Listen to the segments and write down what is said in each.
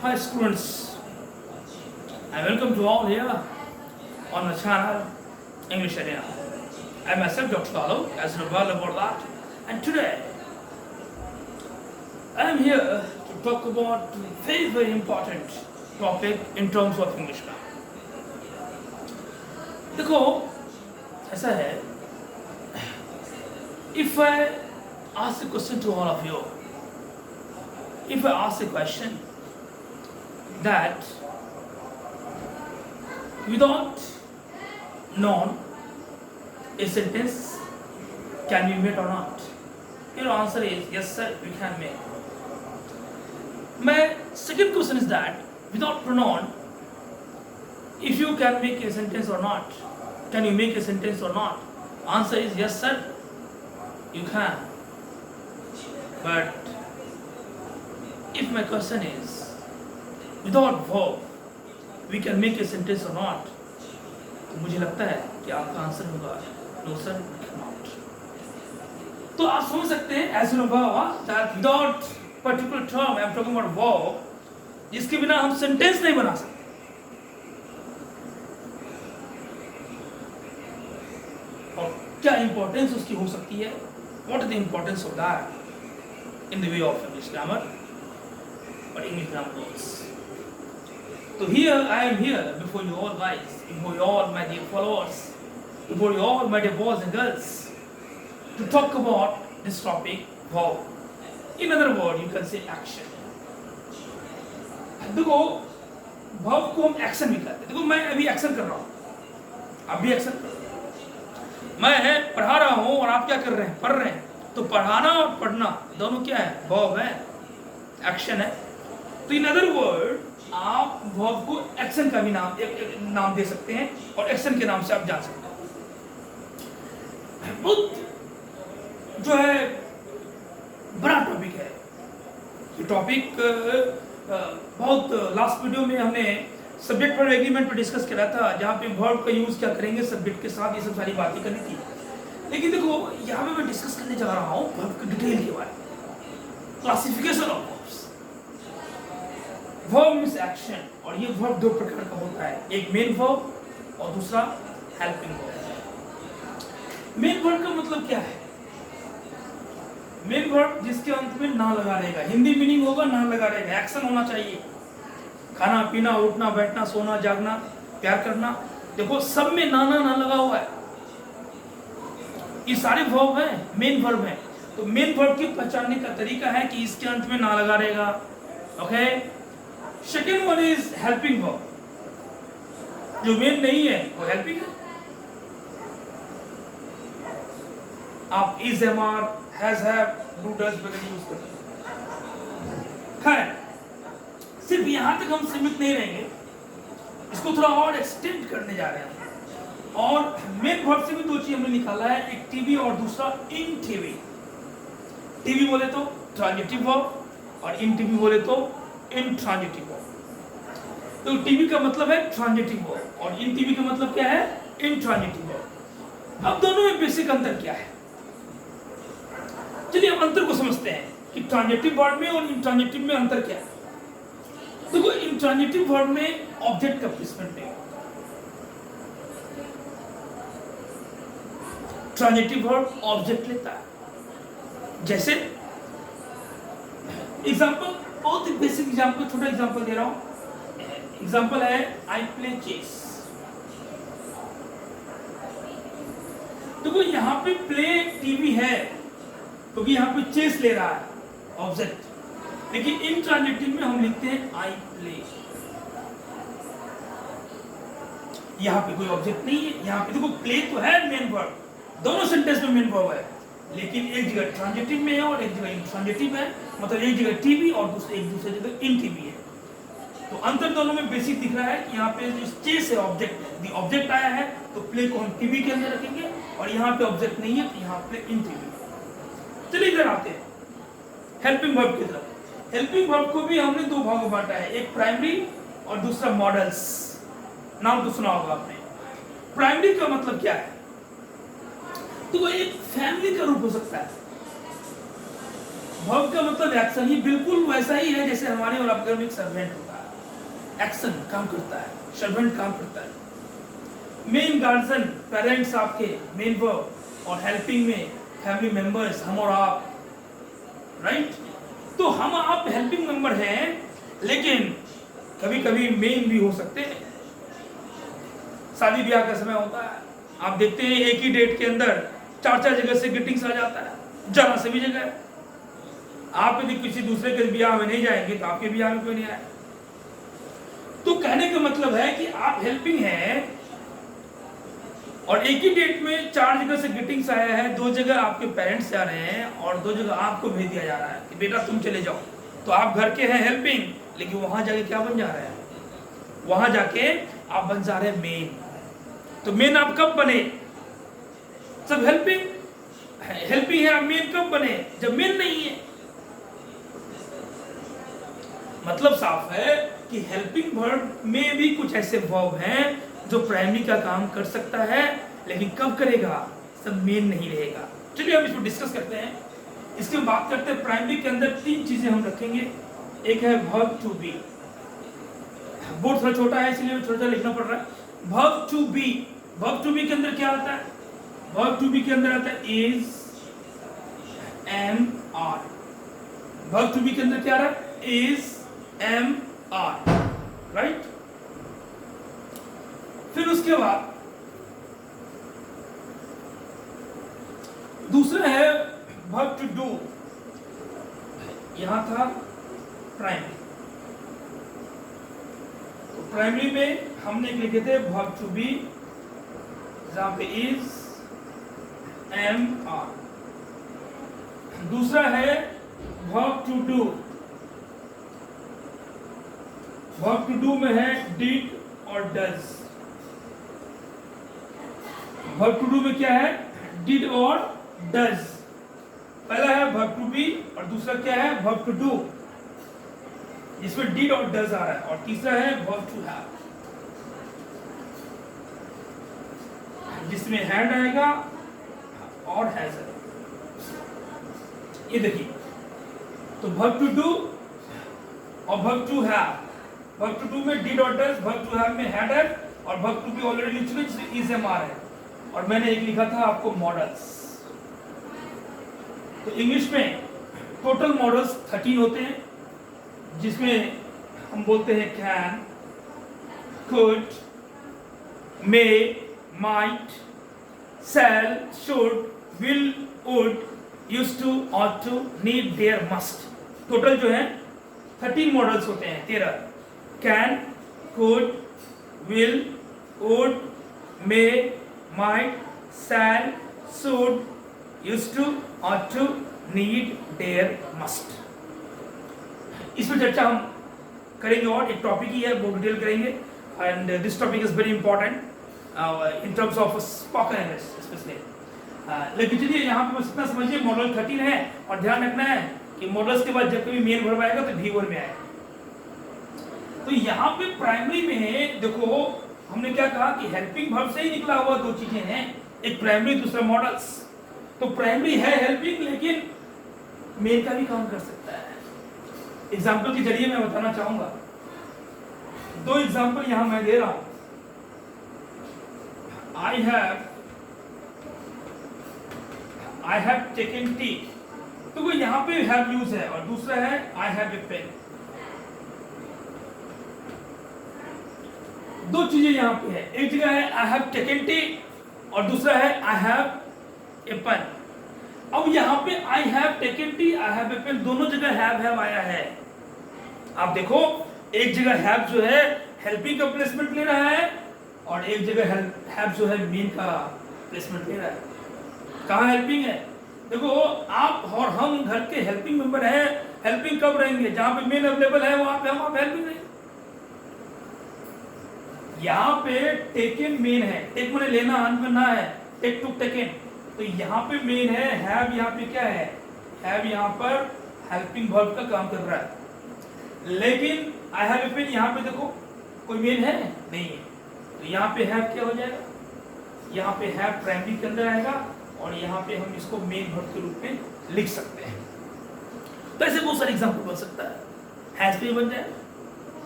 Hi students, I welcome to all here on the channel English Arena. I myself Dr. Lalo, as you know well about that, and today I am here to talk about a very important topic in terms of English grammar. देखो ऐसा है, if I ask a question to all of you, if I ask a question that without noun a sentence can be made or not, your answer is yes sir, we can make. My second question is that without pronoun, if you can make a sentence or not, can you make a sentence or not? Answer is yes sir, you can. But if my question is without verb we can make a sentence or not, तो मुझे लगता है कि आपका answer होगा no sir, we cannot. तो आप समझ सकते हैं as you know that without particular term I am talking about verb, जिसके बिना हम सेंटेंस नहीं बना सकते. और क्या इंपॉर्टेंस उसकी हो सकती है? What is the importance of that in the way of English grammar or English grammar rules? So here I am here before you all guys, before you all my dear followers, before you all my dear boys and girls, to talk about this topic, verb. In other words, you can say action. देखो verb को हम action भी कहते हैं. देखो मैं अभी action कर रहा हूँ, आप भी action कर रहे हो. मैं पढ़ा रहा हूँ और आप क्या कर रहे हैं? पढ़ रहे हैं. तो पढ़ाना और पढ़ना दोनों क्या है? verb है, action है. तो in other words आप वर्ब को एक्शन का भी नाम दे सकते हैं और एक्शन के नाम से आप जान सकते हैं. बहुत जो है बड़ा टॉपिक है ये टॉपिक. बहुत लास्ट वीडियो में हमने सब्जेक्ट पर एग्रीमेंट पर डिस्कस करा था, जहाँ पे वर्ब का यूज क्या करेंगे सब्जेक्ट के साथ, ये सब सारी बातें करनी थी. लेकिन देखो यहाँ पे मैं डिस्कस करने जा रहा हूँ वर्ब के डिटेल के बारे में, classification of verbs. Verb means action, और ये वर्ब दो प्रकार का होता है, एक मेन वर्ब और दूसरा हेल्पिंग वर्ब. मेन वर्ब का मतलब क्या है? मेन वर्ब जिसके अंत में ना लगा रहेगा. हिंदी मीनिंग होगा ना लगा रहेगा, एक्शन होना चाहिए. खाना पीना, उठना बैठना, सोना जागना, प्यार करना, देखो सब में ना लगा हुआ है. ये सारे वर्ब हैं, मेन वर्ब हैं. तो मेन वर्ब की पहचानने का तरीका है कि इसके अंत में ना लगा रहेगा. Okay. Second one is helping verb. जो मेन नहीं है वो हेल्पिंग है. आप is, am, are, has, have, do, does वगैरह यूज करते हैं. सिर्फ यहां तक हम सीमित नहीं रहेंगे, इसको थोड़ा और एक्सटेंड करने जा रहे हैं. और मेन वर्ब से भी दो चीज हमने निकाला है, एक टीवी और दूसरा इन टीवी. टीवी बोले तो ट्रांजिटिव वर्ब और इन टीवी बोले तो इंट्रांजिटिव वर्ब. तो टीवी का मतलब है ट्रांजिटिव वर्ब और इन टीवी का मतलब क्या है? Intransitive verb. अब दोनों में बेसिक अंतर क्या है? चलिए हम अंतर को समझते हैं कि ट्रांजिटिव वर्ब में और इंट्रांजिटिव में अंतर क्या है. देखो इंट्रांजिटिव वर्ब में ऑब्जेक्ट का प्लेसमेंट नहीं होता. ट्रांजिटिव वर्ब ऑब्जेक्ट लेता है. जैसे एग्जांपल, बहुत ही बेसिक एग्जांपल, छोटा एग्जांपल दे रहा हूं. एग्जांपल है आई प्ले चेस. तो यहाँ पे प्ले टीवी है क्योंकि यहाँ पे चेस ले रहा है ऑब्जेक्ट. लेकिन इंट्रांजिटिव में हम लिखते हैं आई प्ले. यहाँ पे कोई ऑब्जेक्ट नहीं है. यहाँ पे देखो प्ले तो है मेन वर्ब, दोनों सेंटेंस में मेन वर्ब है, लेकिन एक जगह ट्रांजिटिव में है और एक जगह इंट्रांजिटिव है. मतलब एक जगह टीवी और एक दूसरी जगह इन टीवी है. तो अंतर दोनों में बेसिक दिख रहा है कि यहाँ पे जो चेस है ऑब्जेक्ट, ऑब्जेक्ट आया है तो प्ले को हम टीवी के अंदर रखेंगे, और यहाँ पे ऑब्जेक्ट नहीं है तो यहाँ पे इन टीवी. चलिए इधर आते हैं हेल्पिंग वर्ब की तरफ. हेल्पिंग वर्ब को भी हमने दो भागों में बांटा है, एक प्राइमरी और दूसरा मॉडल्स. नाम तो सुना होगा आपने. प्राइमरी का मतलब क्या है? तो वो एक फैमिली का रूप हो सकता है. वर्ब का मतलब एक्शन, ही बिल्कुल वैसा ही है जैसे हमारे और आपके घर में एक सर्वेंट होता है, एक्शन काम करता है, सर्वेंट काम करता है। मेन गार्जियन पेरेंट्स आपके मेन वर्ब, और हेल्पिंग में फैमिली मेंबर्स हम और आप, राइट। तो हम आप हेल्पिंग मेंबर हैं, लेकिन कभी कभी मेन भी हो सकते हैं। शादी ब्याह का समय होता है, आप देखते हैं एक ही डेट के अंदर 4-4 जगह से ग्रीटिंग्स आ जाता है, जरा से भी जगह। आप यदि किसी दूसरे के ब्याह में नहीं जाएंगे तो आपके ब्याह में क्यों नहीं आए। तो कहने का मतलब है कि आप हेल्पिंग हैं, और एक ही डेट में 4 जगह से ग्रीटिंग्स आया है, 2 जगह आपके पेरेंट्स जा रहे हैं और 2 जगह आपको भेज दिया जा रहा है कि बेटा तुम चले जाओ। तो आप घर के हैं हेल्पिंग, लेकिन वहां जाके क्या बन जा रहे हैं, वहां जाके आप बन जा रहे हैं मेन। तो मेन आप कब बने, सब हेल्पिंग हेल्पिंग है, आप मेन कब बने, जब मेन नहीं है। मतलब साफ है कि हेल्पिंग वर्ब में भी कुछ ऐसे वर्ब हैं जो प्राइमरी का काम कर सकता है, लेकिन कब करेगा, सब मेन नहीं रहेगा। चलिए हम इसको डिस्कस करते हैं। इसके बात करते हैं प्राइमरी के अंदर 3 चीजें हम रखेंगे। एक है वर्ब टू बी, बोर्ड थोड़ा छोटा है इसलिए छोटा लिखना पड़ रहा है। Verb to be, verb to be के अंदर क्या आता है, वर्ब टू बी के अंदर आता है is, am, are. Verb to be के अंदर क्या आ रहा है, इज, एम, आर, राइट। फिर उसके बाद दूसरा है वर्ब टू डू, यहां था प्राइमरी। तो प्राइमरी में हमने लिखे थे वर्ब टू बी, जहां पे इज, एम, आर। दूसरा है verb to do, verb to do में है डिड और डज। वर्ब टू डू में क्या है, डिड और डज। पहला है वर्ब टू बी और दूसरा क्या है, वर्ब टू डू, जिसमें डिड और डज आ रहा है। और तीसरा है वर्ब टू हैव, जिसमें हैड आएगा और हैज आएगा। ये देखिए, तो वर्ब टू डू और verb to have, verb to do में डिड और डज, वर्ब टू हैव में हैड है, और वर्ब टू बी ऑलरेडी लिख चुके जिसमें इज, एम, आर है। और मैंने एक लिखा था आपको मॉडल्स। तो इंग्लिश में टोटल मॉडल्स 13 होते हैं, जिसमें हम बोलते हैं can, could, may, might, shall, should, will, would, used to, ought to, need, dare, must. Total जो है 13 मॉडल्स होते हैं, 13। Can, could, will, would, may, might, shall, should, used to, ought to, need, dare, must। इस पर चर्चा हम करेंगे, और एक टॉपिक ही है वो डिटेल करेंगे। And this topic is very important in terms of spoken English specially. लेकिन चलिए यहाँ पे बस इतना समझिए, मॉडल 13 है, और ध्यान रखना है कि मॉडल्स के बाद जब कभी मेन वर्ब आएगा तो भी वर्ब में आएगा। तो यहाँ पे प्राइमरी में देखो हमने क्या कहा कि हेल्पिंग वर्ब से ही निकला हुआ 2 चीजें हैं, एक प्राइमरी दूसरा मॉडल्स। तो प्राइमरी है हेल्पिंग, लेकिन मेन का भी काम कर सकता है। एग्जाम्पल के जरिए मैं बताना चाहूंगा, 2 एग्जाम्पल यहां मैं दे रहा हूं। आई हैव टेकन टी, तो वो यहां पे हैव यूज है, और दूसरा है आई हैव ए पेन। 2 चीजें यहाँ पे है, एक जगह है आई हैव टेकन टी और दूसरा है आई हैव ए पेन। अब यहाँ पे I have taken tea, I have a pen, दोनों जगह हैव आया है। आप देखो, एक जगह हैव जो है हेल्पिंग का प्लेसमेंट ले रहा है, और एक जगह हैव जो है मेन का प्लेसमेंट ले रहा है। कहाँ हेल्पिंग है, देखो आप और हम घर के हेल्पिंग मेंबर हैं। हेल्पिंग कब रहेंगे, जहां पे मेन अवेलेबल है वहां पे हम आप हेल्पिंग रहेंगे। यहाँ पे टेकन मेन है, टेक मैंने लेना, अंत में ना है, टेक टू टेकन। तो यहाँ पे मेन है, हैव यहाँ पे क्या है, हैव यहाँ पर हेल्पिंग वर्ब का काम कर रहा है। लेकिन आई हैव ए पेन यहाँ पे देखो कोई मेन है नहीं है, तो यहाँ पे हैव क्या हो जाएगा, यहाँ पे हैव प्राइमरी के अंदर आएगा, और यहाँ पे हम इसको मेन वर्ब के रूप में लिख सकते हैं। तो ऐसे बहुत सारे एग्जाम्पल बन सकता है, हैज पे भी बन जाए,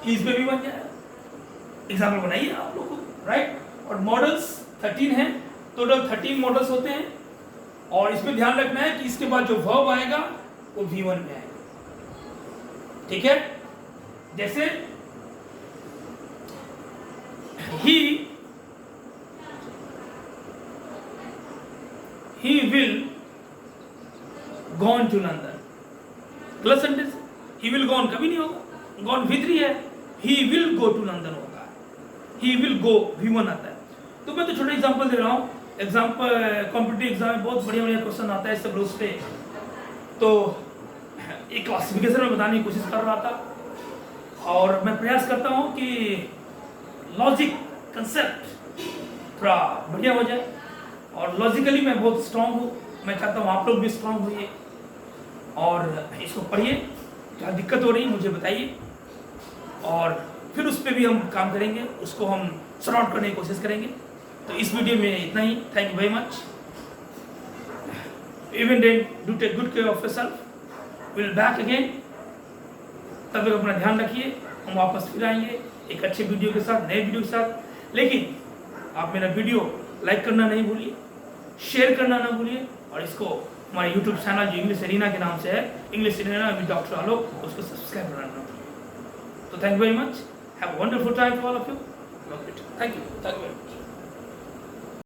इज पे भी बन जाए। एग्जाम्पल बनाइए आप लोग को, राइट। और मॉडल्स 13 हैं, टोटल 13 मॉडल्स होते हैं। और इसमें ध्यान रखना है कि इसके बाद जो वर्ब आएगा वो V1 में आएगा, ठीक है। जैसे he will gone to London, plus sentence, he will gone कभी नहीं होगा, gone V3 है, he will go to London होगा, he will go V1 आता है। तो मैं तो छोटा एग्जांपल दे रहा हूँ, एग्जांपल कॉम्पिटिटिव एग्जाम में बहुत बढ़िया बढ़िया क्वेश्चन आता है सब रोज पे। तो एक क्लासिफिकेशन में बताने की कोशिश कर रहा था और मैं प्रयास करता हूँ कि लॉजिक कंसेप्ट थोड़ा बढ़िया हो जाए। और लॉजिकली मैं बहुत स्ट्रांग हूँ, मैं चाहता हूँ आप लोग भी स्ट्रांग होइए और इसको पढ़िए। क्या दिक्कत हो रही है मुझे बताइए और फिर उस पर भी हम काम करेंगे, उसको हम सॉर्ट आउट करने की कोशिश करेंगे। तो इस वीडियो में इतना ही। Thank you very much. Even then do take good care of yourself, will back again. तब तक अपना ध्यान रखिए, हम वापस फिर आएंगे एक अच्छे वीडियो के साथ, नए वीडियो के साथ। लेकिन आप मेरा वीडियो लाइक करना नहीं भूलिए, शेयर करना ना भूलिए और इसको हमारे यूट्यूब चैनल जो इंग्लिश एरिना के नाम से है, इंग्लिश एरिना विद डॉक्टर आलोक, उसको सब्सक्राइब करना ना भूलिए। तो thank you very much, have a wonderful time for all of you. Thank you very much.